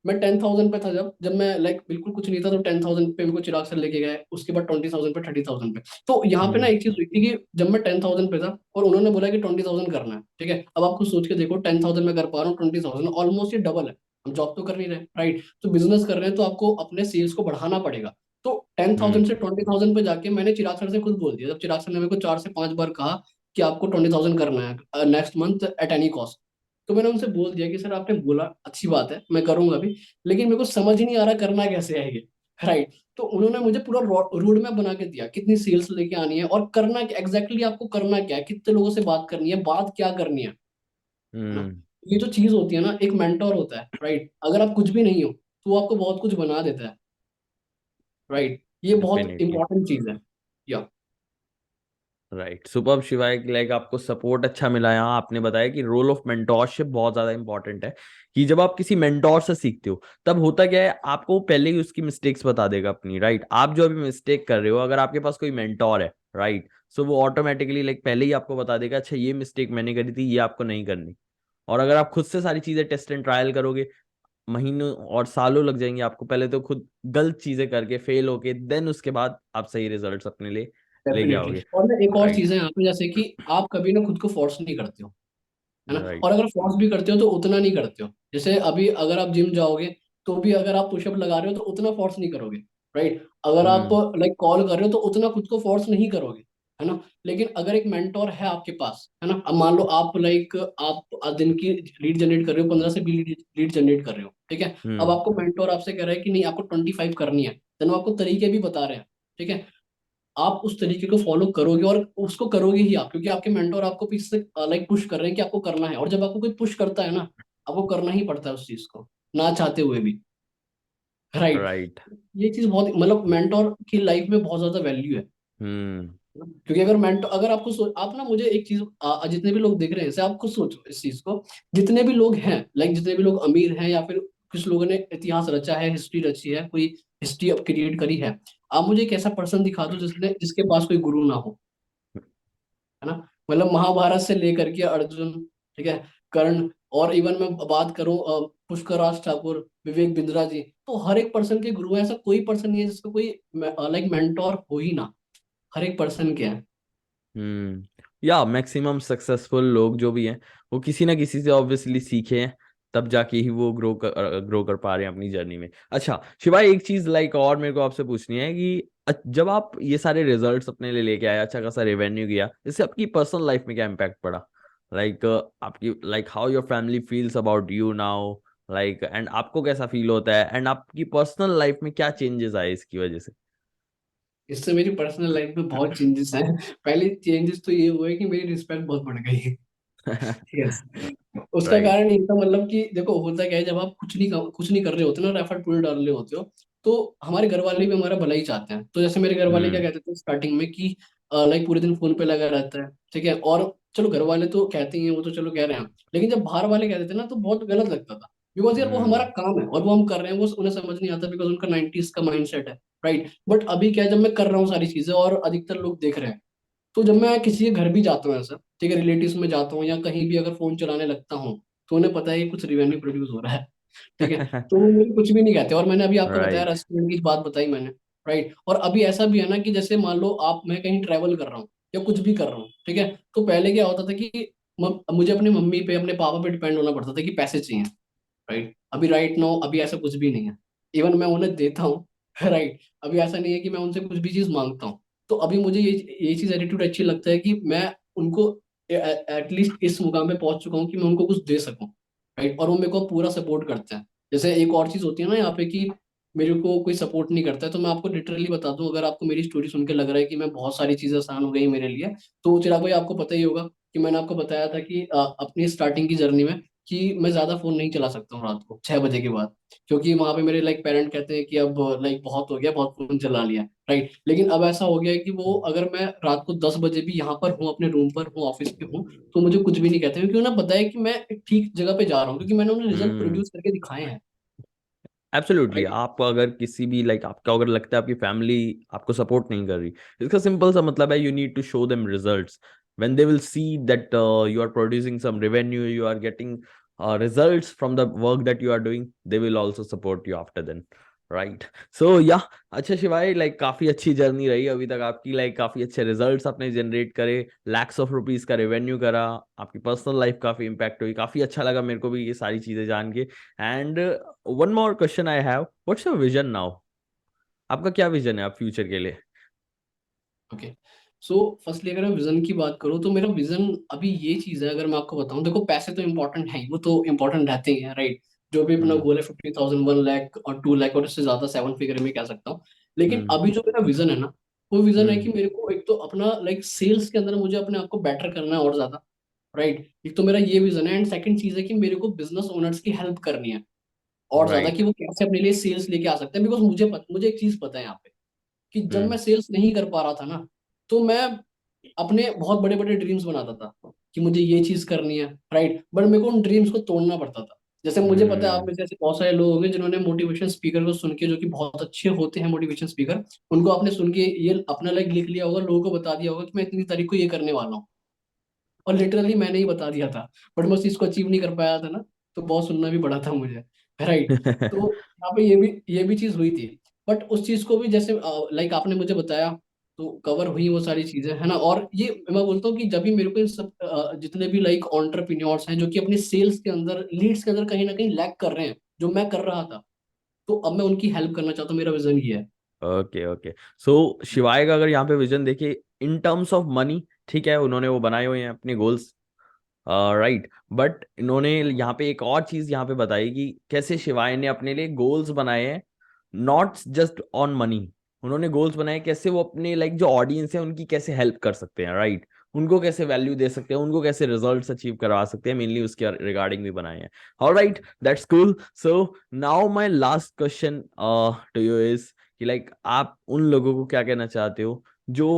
Speaker 1: मैं 10,000 पे था, जब जब मैं लाइक बिल्कुल कुछ नहीं था, तो 10,000 पे मेरे को चिराग सर लेके गए, उसके बाद 20,000 पे, 30,000 पे। तो यहाँ पे ना
Speaker 2: हम्म।
Speaker 1: एक चीज हुई थी कि जब मैं 10,000 पे था और उन्होंने बोला कि 20,000 करना है, ठीक है। अब आपको सोच के देखो, 10,000 में कर पा रहा हूँ, 20,000 ऑलमोस्ट ये डबल है। हम जॉब तो कर नहीं रहे, राइट, तो बिजनेस कर रहे हैं, तो आपको अपने सेल्स को बढ़ाना पड़ेगा। तो 10,000
Speaker 2: हम्म।
Speaker 1: से 20,000 पे जाके मैंने चिराग सर से खुद बोल दिया, जब चिराग सर ने मेरे को 4 से 5 बार कहा कि आपको 20,000 करना है next month at any cost. तो मैंने उनसे बोल दिया कि सर आपने बोला अच्छी बात है, मैं करूंगा भी, लेकिन मेरे को समझ ही नहीं आ रहा करना कैसे है ये, राइट। तो उन्होंने मुझे पूरा रोड मैप बना के दिया, कितनी सेल्स लेके आनी है और करना क्या एग्जैक्टली, आपको करना क्या है, कितने लोगों से बात करनी है, बात क्या करनी है ना।
Speaker 2: हम्म।
Speaker 1: ये जो चीज होती है ना, एक मेंटोर होता है, राइट, अगर आप कुछ भी नहीं हो तो वो आपको बहुत कुछ बना देता है, राइट। ये बहुत
Speaker 2: डेफिनेटली।
Speaker 1: इंपॉर्टेंट चीज है, या
Speaker 2: राइट, सुपर शिवाय, लाइक आपको सपोर्ट अच्छा मिला। यहाँ आपने बताया कि रोल ऑफ मेंटोरशिप बहुत ज्यादा इंपॉर्टेंट है, कि जब आप किसी मेंटोर से सीखते हो तब होता क्या है, आपको वो पहले ही उसकी मिस्टेक्स बता देगा अपनी, राइट। आप जो अभी मिस्टेक कर रहे हो, अगर आपके पास कोई मेंटोर है, राइट, सो वो ऑटोमेटिकली लाइक पहले ही आपको बता देगा, अच्छा ये मिस्टेक मैंने करी थी, ये आपको नहीं करनी। और अगर आप खुद से सारी चीजें टेस्ट एंड ट्रायल करोगे, महीनों और सालों लग जाएंगे आपको, पहले तो खुद गलत चीजें करके फेल होके, देन उसके बाद आप सही रिजल्ट्स अपने लिए लेके
Speaker 1: डेफिनेटली।
Speaker 2: आओगे।
Speaker 1: और ना एक और
Speaker 2: राइट।
Speaker 1: चीज है यहाँ पे, जैसे कि आप कभी ना खुद को फोर्स नहीं करते हो, है ना,
Speaker 2: राइट।
Speaker 1: और अगर फोर्स भी करते हो तो उतना नहीं करते हो। जैसे अभी अगर आप जिम जाओगे, तो भी अगर आप पुशअप लगा रहे हो तो उतना फोर्स नहीं करोगे, राइट। अगर आप
Speaker 2: हम्म।
Speaker 1: लाइक कॉल कर रहे हो तो उतना खुद को फोर्स नहीं करोगे, है ना। लेकिन अगर एक मेंटोर है आपके पास, है ना, अब मान लो आप लाइक आप दिन की लीड जनरेट कर रहे हो, 15 से 20 लीड जनरेट कर रहे हो, ठीक है। अब
Speaker 2: हम्म।
Speaker 1: आपको मेंटोर आपसे कह रहा है कि नहीं आपको 25 करनी है, देन वो आपको तरीके भी बता रहे हैं, ठीक है। आप उस तरीके को फॉलो करोगे और उसको करोगे ही आप, क्योंकि आपके मेंटोर आपको पीछे से लाइक पुश कर रहे हैं कि आपको करना है। और जब आपको कोई पुश करता है ना, आपको करना ही पड़ता है उस चीज को, ना चाहते हुए भी, राइट।
Speaker 2: राइट।
Speaker 1: ये चीज बहुत मतलब मेंटोर की लाइफ में बहुत ज्यादा वैल्यू है।
Speaker 2: हम्म।
Speaker 1: क्योंकि अगर मेंटोर, अगर आपको आप ना, मुझे एक चीज जितने भी लोग देख रहे हैं इसे, आप खुद सोचो इस चीज को। जितने भी लोग हैं लाइक, जितने भी लोग अमीर हैं या फिर कुछ लोगों ने इतिहास रचा है, हिस्ट्री रची है, कोई हिस्ट्री अब क्रिएट करी है, आप मुझे एक ऐसा पर्सन दिखा दो जिसके पास कोई गुरु ना हो, है ना। मतलब महाभारत से लेकर के अर्जुन, ठीक है, कर्ण, और इवन मैं बात करूं पुष्कर राज ठाकुर, विवेक बिंद्रा जी, तो हर एक पर्सन के गुरु हैं। ऐसा कोई पर्सन नहीं है जिसका कोई लाइक मेंटोर हो ही ना, हर एक पर्सन के हैं।
Speaker 2: या मैक्सिमम सक्सेसफुल लोग जो भी हैं वो किसी ना किसी से ऑब्वियसली सीखे हैं, तब जाके ही वो ग्रो कर पा रहे हैं अपनी जर्नी में। अच्छा शिवाय, एक चीज लाइक और मेरे को आपसे पूछनी है कि जब आप ये सारे रिजल्ट्स अपने लिए लेके आए, अच्छा खासा रेवेन्यू किया, इससे आपकी पर्सनल लाइफ में क्या इम्पैक्ट पड़ा? लाइक आपकी like how your family feels about you now, like and आपको कैसा फील होता है, एंड आपकी पर्सनल लाइफ में क्या चेंजेस आए इसकी वजह से?
Speaker 1: इससे मेरी पर्सनल लाइफ में बहुत चेंजेस हैं। पहले चेंजेस तो ये हुए कि मेरी रिस्पेक्ट बहुत बढ़ गई है। यस। उसका
Speaker 2: राइट।
Speaker 1: कारण ये था, मतलब कि देखो होता क्या है, जब आप कुछ नहीं कर रहे होते ना, एफर्ट पूरे डाल रहे होते हो, तो हमारे घर वाले भी हमारा भला ही चाहते हैं। तो जैसे मेरे घर वाले क्या
Speaker 2: हम्म।
Speaker 1: कहते थे स्टार्टिंग में कि लाइक पूरे दिन फोन पे लगा रहता है, ठीक है। और चलो घर वाले तो कहते ही हैं, वो तो चलो कह रहे हैं, लेकिन जब बाहर वाले कहते थे ना तो बहुत गलत लगता था। बिकॉज यार वो हमारा
Speaker 2: हम्म।
Speaker 1: काम है और वो हम कर रहे हैं, वो उन्हें समझ नहीं आता, बिकॉज उनका 90s का माइंडसेट है, राइट। बट अभी क्या है, जब मैं कर रहा हूँ सारी चीजें और अधिकतर लोग देख रहे हैं, तो जब मैं किसी के घर भी जाता हूँ ऐसा, ठीक है, रिलेटिव्स में जाता हूँ या कहीं भी अगर फोन चलाने लगता हूँ, तो उन्हें पता है कि कुछ रिवेन्यू प्रोड्यूस हो रहा है, ठीक है। तो वो मुझे कुछ भी नहीं कहते। और मैंने अभी आपको बताया
Speaker 2: राइट।
Speaker 1: रेस्टोरेंट की बात बताई मैंने, राइट। और अभी ऐसा भी है ना कि जैसे मान लो आप, मैं कहीं ट्रैवल कर रहा हूँ या कुछ भी कर रहा हूँ, ठीक है, तो पहले क्या होता था कि मुझे अपनी मम्मी पे अपने पापा पे डिपेंड होना पड़ता था कि पैसे चाहिए, राइट। अभी राइट नो अभी ऐसा कुछ भी नहीं है, इवन मैं उन्हें देता हूँ। राइट। अभी ऐसा नहीं है कि मैं उनसे कुछ भी चीज मांगता हूँ। तो अभी मुझे ये चीज एटीट्यूड अच्छी लगता है कि मैं उनको एटलीस्ट इस मुकाम पे पहुंच चुका हूँ कि मैं उनको कुछ दे सकूं, राइट। और वो मेरे को पूरा सपोर्ट करते हैं। जैसे एक और चीज होती है ना यहाँ पे कि मेरे को कोई सपोर्ट नहीं करता है, तो मैं आपको लिटरली बता दूं, अगर आपको मेरी स्टोरी सुन के लग रहा है कि मैं बहुत सारी चीजें आसान हो गई मेरे लिए, तो चिराग भाई आपको पता ही होगा कि मैंने आपको बताया था कि अपनी स्टार्टिंग की जर्नी में कि मैं ज्यादा फोन नहीं चला सकता हूँ रात को 6 बजे के बाद, क्योंकि वहां पे मेरे लाइक पेरेंट कहते हैं कि अब लाइक बहुत हो गया, बहुत फोन चला लिया, राइट। लेकिन अब ऐसा हो गया है कि वो अगर मैं रात को 10 बजे भी यहाँ पर हूँ, अपने रूम पर हूँ, ऑफिस पे हूँ, तो मुझे कुछ भी नहीं कहते, क्योंकि उन्हें पता है कि मैं एक ठीक जगह पे जा रहा हूँ, क्योंकि मैंने उन्हें रिजल्ट
Speaker 2: हम्म।
Speaker 1: प्रोड्यूस करके दिखाए हैं,
Speaker 2: एब्सोल्युटली।
Speaker 1: राइट।
Speaker 2: आप अगर किसी भी लाइक आपको अगर लगता है आपकी फैमिली आपको सपोर्ट नहीं कर रही, इसका सिंपल सा मतलब है you need to show them results. When they will see that you are producing some revenue, you are getting results from the work that you are doing, they will also support you after then, right? So yeah, अच्छा शिवाय, लाइक काफी अच्छी जर्नी रही अभी तक आपकी, लाइक काफी अच्छे रिजल्ट्स आपने जनरेट करे, लैक्स ऑफ रुपीज का रेवेन्यू करा, आपकी पर्सनल लाइफ काफी इम्पैक्ट हुई, काफी अच्छा लगा मेरे को भी ये सारी चीजें जान के। And one more question I have, what's your vision now? आपका क्या विजन है आप फ्यूचर के लिए?
Speaker 1: ओके। सो फर्स्टली अगर मैं विजन की बात करूँ, तो मेरा विजन अभी ये चीज है, अगर मैं आपको बताऊं, देखो पैसे तो इंपॉर्टेंट है ही, वो तो इंपॉर्टेंट रहते ही हैं, राइट। जो भी अपना
Speaker 2: हम्म।
Speaker 1: गोल है 50,000, 1 लाख और 2 लाख और इससे ज्यादा 7 फिगर में कह सकता हूँ। लेकिन
Speaker 2: हम्म।
Speaker 1: अभी जो मेरा विजन है ना, वो विजन है
Speaker 2: हम्म।
Speaker 1: कि मेरे को एक तो अपना लाइक सेल्स के अंदर मुझे अपने आप को बेटर करना है और ज्यादा, राइट। एक तो मेरा ये विजन है, एंड सेकंड चीज है कि मेरे को बिजनेस ओनर्स की हेल्प करनी है और ज्यादा, कि
Speaker 2: राइट।
Speaker 1: वो कैसे अपने लिए सेल्स लेके आ सकते हैं। बिकॉज मुझे एक चीज पता है यहाँ पे कि जब मैं
Speaker 2: हम्म।
Speaker 1: सेल्स नहीं कर पा रहा था ना, तो मैं अपने बहुत बड़े बड़े ड्रीम्स बनाता था कि मुझे ये चीज करनी है, राइट। बट मेरे को उन ड्रीम्स को तोड़ना पड़ता था। जैसे मुझे पता है आप
Speaker 2: हम्म।
Speaker 1: में से ऐसे बहुत सारे लोग होंगे जिन्होंने मोटिवेशन स्पीकर को सुन के, जो कि बहुत अच्छे होते हैं मोटिवेशन स्पीकर, उनको आपने सुन के ये अपना लाइक लिख लिया होगा, लोगों को बता दिया होगा कि मैं इतनी तारीख को ये करने वाला हूँ, और लिटरली मैंने ही बता दिया था। बट मैं उस चीज को अचीव नहीं कर पाया था ना, तो बहुत सुनना भी पड़ा था मुझे, राइट। तो यहाँ पे ये भी चीज हुई थी। बट उस चीज को भी जैसे लाइक आपने मुझे बताया, तो कवर हुई वो सारी चीजें, है ना। और ये मैं बोलता हूँ कि जब भी मेरे को इन सब जितने भी लाइक ऑन्टरप्रीन्योर्स हैं जो कि अपने सेल्स के अंदर, लीड्स के अंदर कहीं ना कहीं लैग कर रहे हैं, जो मैं कर रहा था, तो अब मैं उनकी हेल्प करना चाहता हूँ, मेरा विजन ये है।
Speaker 2: Okay okay. सो शिवाय का अगर यहाँ पे विजन देखिए, इन टर्म्स ऑफ मनी, ठीक है, उन्होंने वो बनाए हुए हैं अपने गोल्स, राइट, बट इन्होंने यहाँ पे एक और चीज यहाँ पे बताई कि कैसे शिवाय ने अपने लिए गोल्स बनाए हैं, नॉट जस्ट ऑन मनी। उन्होंने गोल्स बनाए कैसे वो अपने लाइक जो ऑडियंस है उनकी कैसे हेल्प कर सकते हैं, राइट, उनको कैसे वैल्यू दे सकते हैं, उनको कैसे रिजल्ट्स अचीव करवा सकते हैं, मेनली उसके रिगार्डिंग भी बनाए हैं। Alright, that's cool. So now my last question to you is कि लाइक आप उन लोगों को क्या कहना चाहते हो जो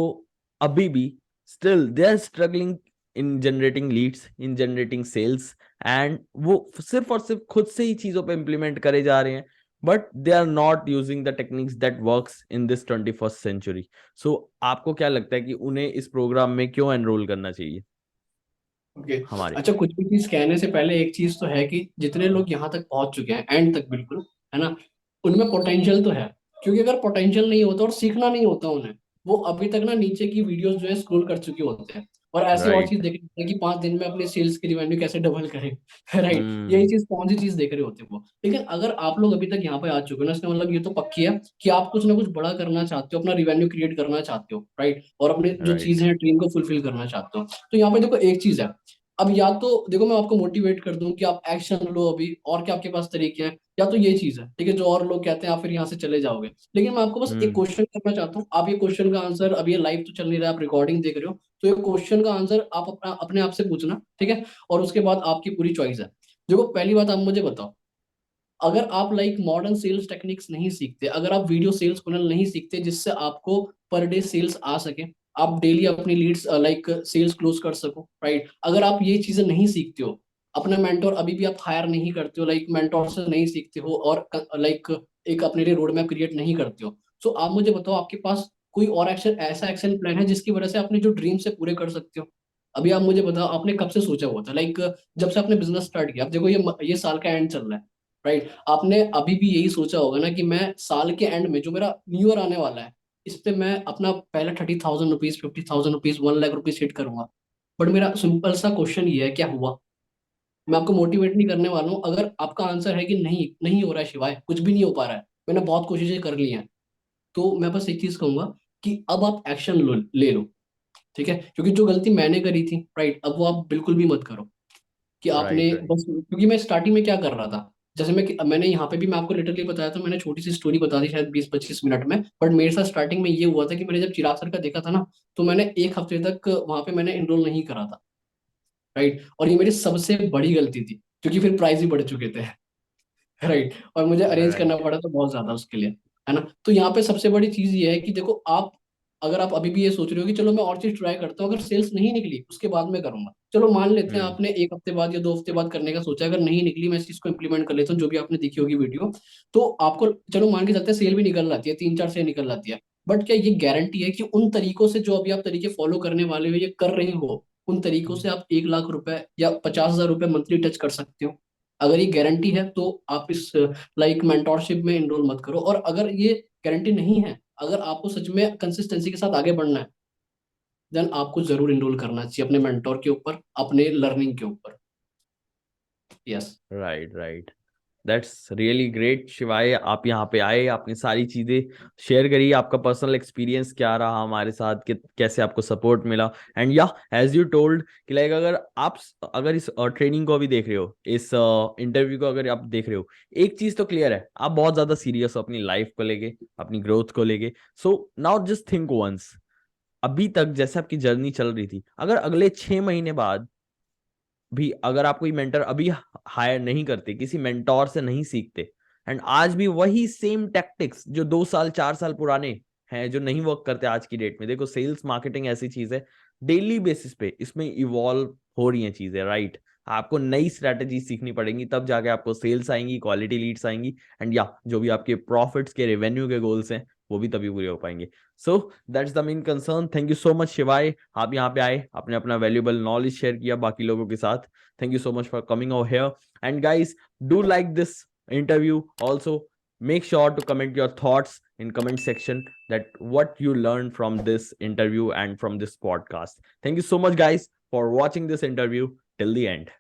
Speaker 2: अभी भी still they are struggling in generating leads, in generating sales, and वो सिर्फ और सिर्फ खुद से ही चीजों पे इंप्लीमेंट करे जा रहे हैं, but they are not using the techniques that works in this 21st century. So आपको क्या लगता है कि उन्हें इस प्रोग्राम में क्यों एनरोल करना चाहिए
Speaker 1: ओके।
Speaker 2: हमारे?
Speaker 1: अच्छा, कुछ भी चीज कहने से पहले एक चीज तो है कि जितने लोग यहाँ तक पहुंच चुके हैं एंड तक, बिल्कुल है ना, उनमें पोटेंशियल तो है। क्योंकि अगर पोटेंशियल नहीं होता और सीखना नहीं होता उन्हें, वो अभी तक ना नीचे की वीडियोस जो है स्क्रॉल कर चुके होते हैं और ऐसे और चीज
Speaker 2: राइट।
Speaker 1: देख रहे होते हैं कि 5 दिन में अपने सेल्स की रिवेन्यू कैसे डबल करें। राइट, यही
Speaker 2: हम्म।
Speaker 1: चीज कौन सी चीज देख रहे होते हैं वो। लेकिन अगर आप लोग अभी तक यहाँ पे आ चुके हो ना, इसका मतलब ये तो पक्की है कि आप कुछ ना कुछ बड़ा करना चाहते हो, अपना रिवेन्यू क्रिएट करना चाहते हो, राइट, और अपने जो
Speaker 2: राइट।
Speaker 1: चीजें हैं ड्रीम को फुलफिल करना चाहते हो। तो यहाँ पे देखो एक चीज है, अब या तो देखो मैं आपको मोटिवेट कर दूं कि आप एक्शन लो अभी, और क्या आपके पास तरीके हैं, या तो ये चीज है, ठीक है, जो और लोग कहते हैं आप फिर यहाँ से चले जाओगे। लेकिन मैं आपको बस एक
Speaker 2: हम्म।
Speaker 1: क्वेश्चन करना चाहता हूँ, आप ये क्वेश्चन का आंसर, अब ये लाइव तो चल नहीं रहा है, आप रिकॉर्डिंग देख रहे हो, तो ये क्वेश्चन का आंसर आप अपना अपने आप से पूछना, ठीक है, और उसके बाद आपकी पूरी चॉइस है। देखो पहली बात आप मुझे बताओ, अगर आप लाइक मॉडर्न सेल्स टेक्निक्स नहीं सीखते, अगर आप वीडियो सेल्स फनल नहीं सीखते जिससे आपको पर डे सेल्स आ सके, आप डेली अपनी लीड्स लाइक सेल्स क्लोज कर सको, राइट, अगर आप ये चीजें नहीं सीखते हो, अपना मेंटोर अभी भी आप हायर नहीं करते हो, लाइक मेंटोर से नहीं सीखते हो, और लाइक एक अपने लिए रोड मैप क्रिएट नहीं करते हो, तो आप मुझे बताओ आपके पास कोई और एक्शन, ऐसा एक्शन प्लान है जिसकी वजह से अपने जो ड्रीम से पूरे कर सकते हो। अभी आप मुझे बताओ आपने कब से सोचा हुआ था, लाइक जब से आपने बिजनेस स्टार्ट किया, अब देखो ये साल का एंड चल रहा है, राइट, आपने अभी भी यही सोचा होगा ना कि मैं साल के एंड में जो मेरा न्यू ईयर आने वाला है, इस पे मैं अपना पहला 30,000 rupees, 50,000 rupees, 1 lakh rupees hit करूंगा। बट मेरा सिंपल सा क्वेश्चन ये है, क्या हुआ? मैं आपको मोटिवेट नहीं करने वाला हूँ, अगर आपका आंसर है कि नहीं नहीं हो रहा है शिवाय, कुछ भी नहीं हो पा रहा है, मैंने बहुत कोशिशें कर ली हैं, तो मैं बस एक चीज कहूंगा कि अब आप एक्शन ले लो, ठीक है, क्योंकि जो गलती मैंने करी थी, राइट, अब वो आप बिल्कुल भी मत करो। कि आपने
Speaker 2: राइट। राइट।
Speaker 1: बस, क्योंकि मैं स्टार्टिंग में क्या कर रहा था, जैसे मैंने यहाँ पे भी मैं आपको लिटरली बताया था, मैंने छोटी सी स्टोरी बता दी शायद 20-25 मिनट में, बट मेरे साथ स्टार्टिंग में ये हुआ था कि मैंने जब चिराग सर का देखा था ना, तो मैंने एक हफ्ते तक वहां पे मैंने इनरोल नहीं करा था, राइट, और ये मेरी सबसे बड़ी गलती थी, क्योंकि फिर प्राइस ही बढ़ चुके थे। राइट, और मुझे अरेंज करना
Speaker 2: राइट।
Speaker 1: पड़ा था बहुत ज्यादा उसके लिए, है ना। तो यहाँ पे सबसे बड़ी चीज ये है कि देखो आप, अगर आप अभी भी ये सोच रहे हो कि चलो मैं और चीज ट्राई करता हूँ, अगर सेल्स नहीं निकली उसके बाद मैं करूंगा, चलो मान लेते हैं
Speaker 2: हम्म।
Speaker 1: आपने 1 हफ्ते बाद या 2 हफ्ते बाद करने का सोचा, अगर नहीं निकली मैं इस चीज को इंप्लीमेंट कर लेता हूँ जो भी आपने देखी होगी वीडियो, तो आपको चलो मान के चलते हैं सेल भी निकल जाती है, 3-4 सेल निकल जाती है, बट क्या ये गारंटी है कि उन तरीकों से जो अभी आप तरीके फॉलो करने वाले हो, ये कर रहे हो, उन तरीकों से आप 1 लाख रुपए या 50,000 रुपए मंथली टच कर सकते हो? अगर ये गारंटी है तो आप इस लाइक मेंटोरशिप में इनरोल मत करो, और अगर ये गारंटी नहीं है, अगर आपको सच में कंसिस्टेंसी के साथ आगे बढ़ना है, देन आपको जरूर इनरोल करना चाहिए अपने मेंटोर के ऊपर, अपने लर्निंग के ऊपर। Yes.
Speaker 2: Right. Right. That's really great शिवाय, आप यहाँ पे आए, आपने सारी चीजें शेयर करी, आपका पर्सनल एक्सपीरियंस क्या रहा हमारे साथ, कि कैसे आपको सपोर्ट मिला, एंड या एज यू टोल्ड कि लाइक अगर इस ट्रेनिंग को अभी देख रहे हो, इस इंटरव्यू को अगर आप देख रहे हो, एक चीज तो क्लियर है, आप बहुत ज्यादा सीरियस हो अपनी लाइफ को लेके, अपनी ग्रोथ को लेके। So now just think once, अभी तक जैसे आपकी जर्नी चल रही थी, अगर अगले 6 महीने बाद भी अगर आप कोई मेंटर अभी हायर नहीं करते, किसी मेंटोर से नहीं सीखते, एंड आज भी वही सेम टैक्टिक्स जो 2 साल 4 साल पुराने हैं, जो नहीं वर्क करते आज की डेट में, देखो सेल्स मार्केटिंग ऐसी चीज है, डेली बेसिस पे इसमें इवॉल्व हो रही हैं चीजें, राइट, आपको नई स्ट्रैटेजी सीखनी पड़ेंगी, तब जाके आपको सेल्स आएंगी, क्वालिटी लीड्स आएंगी, एंड या जो भी आपके प्रॉफिट्स के रेवेन्यू के गोल्स हैं वो भी तभी पूरे हो पाएंगे। So that's the main concern. Thank you so much शिवाय, आप यहाँ पे आए, आपने अपना वैल्यूएबल नॉलेज शेयर किया बाकी लोगों के साथ। Thank you so much for coming over here. And guys, do like this interview. Also, make sure to comment your thoughts in comment section that what you learned from this interview and from this podcast. Thank you so much, guys, for watching this interview till the end.